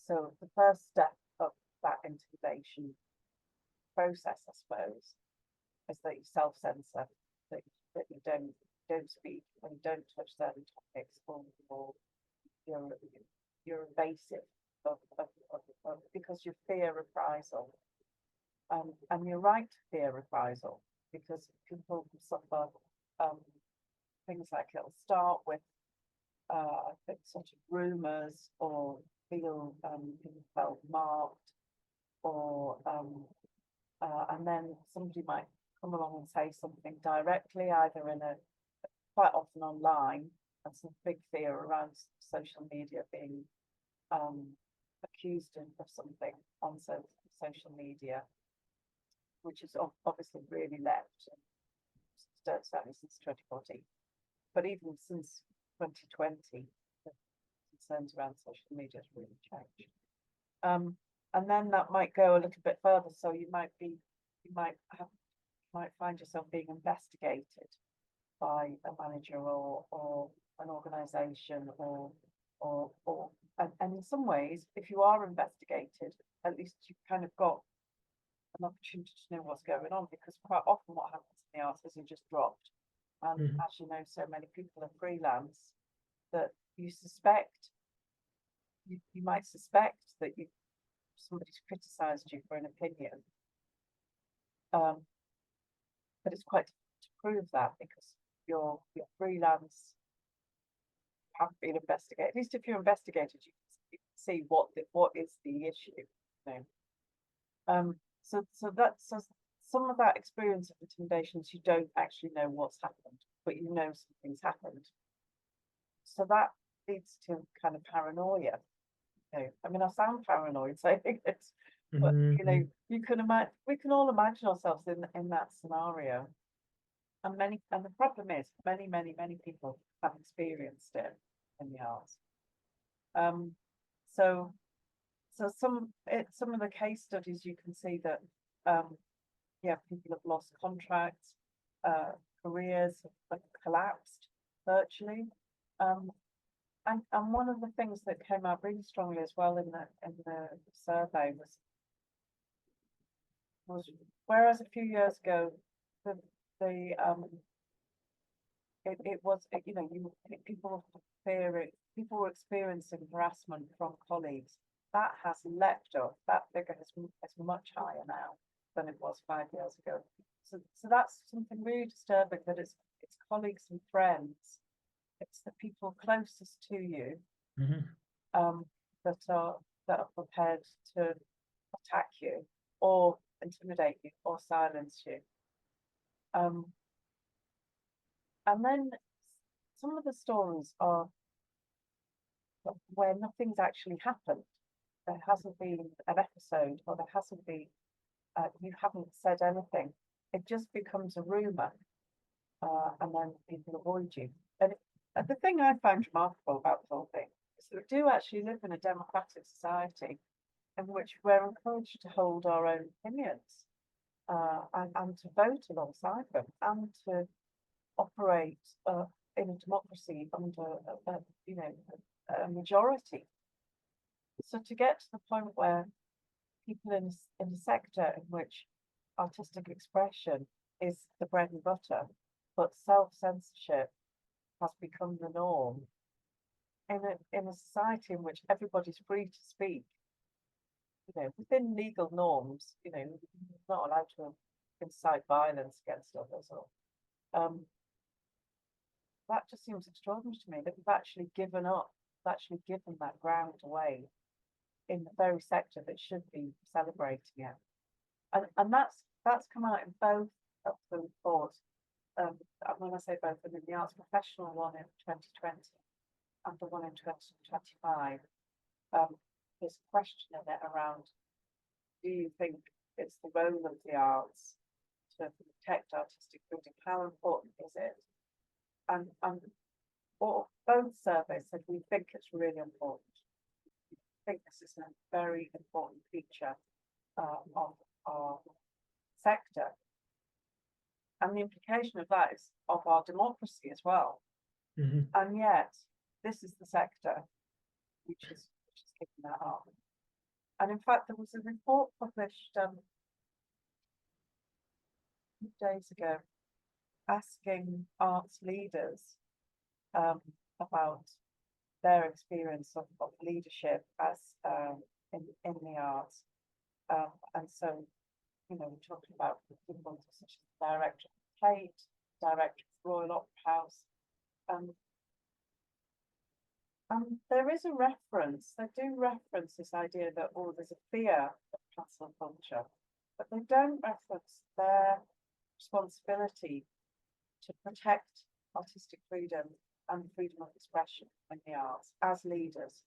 So the first step of that intimidation process, I suppose, is that you self-censor, that you don't speak and you don't touch certain topics, or you're you're evasive because you fear reprisal. And you're right to fear reprisal, because people can suffer things like, it'll start with sort of rumours, or feel people felt marked, or and then somebody might come along and say something directly, either in a, quite often online, and some big fear around social media, being accused of something on social media, which is obviously really left, certainly since 2014, but even since 2020, the concerns around social media has really changed. And then that might go a little bit further. So you might find yourself being investigated by a manager, or an organisation, and in some ways, if you are investigated, at least you've kind of got an opportunity to know what's going on, because quite often what happens in the arts is you're just dropped. And as you know, so many people are freelance that you might suspect that somebody's criticised you for an opinion, but it's quite difficult to prove that, because you're freelance, haven't been investigated. At least if you're investigated, you can see what is the issue. You know? So some of that experience of intimidations, you don't actually know what's happened, but you know something's happened. So that leads to kind of paranoia. You know, I mean, I sound paranoid saying it, but you know, you can imagine, we can all imagine ourselves in that scenario. And the problem is, many people have experienced it in the arts. So some of the case studies, you can see that people have lost contracts, careers have collapsed virtually. And one of the things that came out really strongly as well in the survey was whereas a few years ago it was, you know, people were experiencing harassment from colleagues. That has leapt up. That figure is much higher now than it was 5 years ago. So that's something really disturbing, that it's colleagues and friends, it's the people closest to you that are prepared to attack you, or intimidate you, or silence you. And then some of the stories are where nothing's actually happened. There hasn't been an episode, or there hasn't been, you haven't said anything. It just becomes a rumour, and then people avoid you. And the thing I find remarkable about the whole thing is that we do actually live in a democratic society in which we're encouraged to hold our own opinions, and to vote alongside them, and to operate in a democracy under a majority. So to get to the point where people in a sector in which artistic expression is the bread and butter, but self-censorship has become the norm, in a society in which everybody's free to speak, you know, within legal norms, you know, not allowed to incite violence against others, or that just seems extraordinary to me, that we've actually given that ground away in the very sector that should be celebrating it. And that's come out in both of the reports. When I say both, I mean the arts professional one in 2020 and the one in 2025. There's a question in it around, do you think it's the role of the arts to protect artistic freedom? How important is it? And both surveys said we think it's really important. We think this is a very important feature of our sector. And the implication of that is of our democracy as well. And yet, this is the sector which is giving that up. And in fact, there was a report published a few days ago asking arts leaders about their experience of leadership as in the arts. And so, you know, we're talking about people such as the director of Tate, director of Royal Opera House. There is a reference, they do reference this idea that, oh, there's a fear of cancel culture, but they don't reference their responsibility to protect artistic freedom and freedom of expression in the arts as leaders.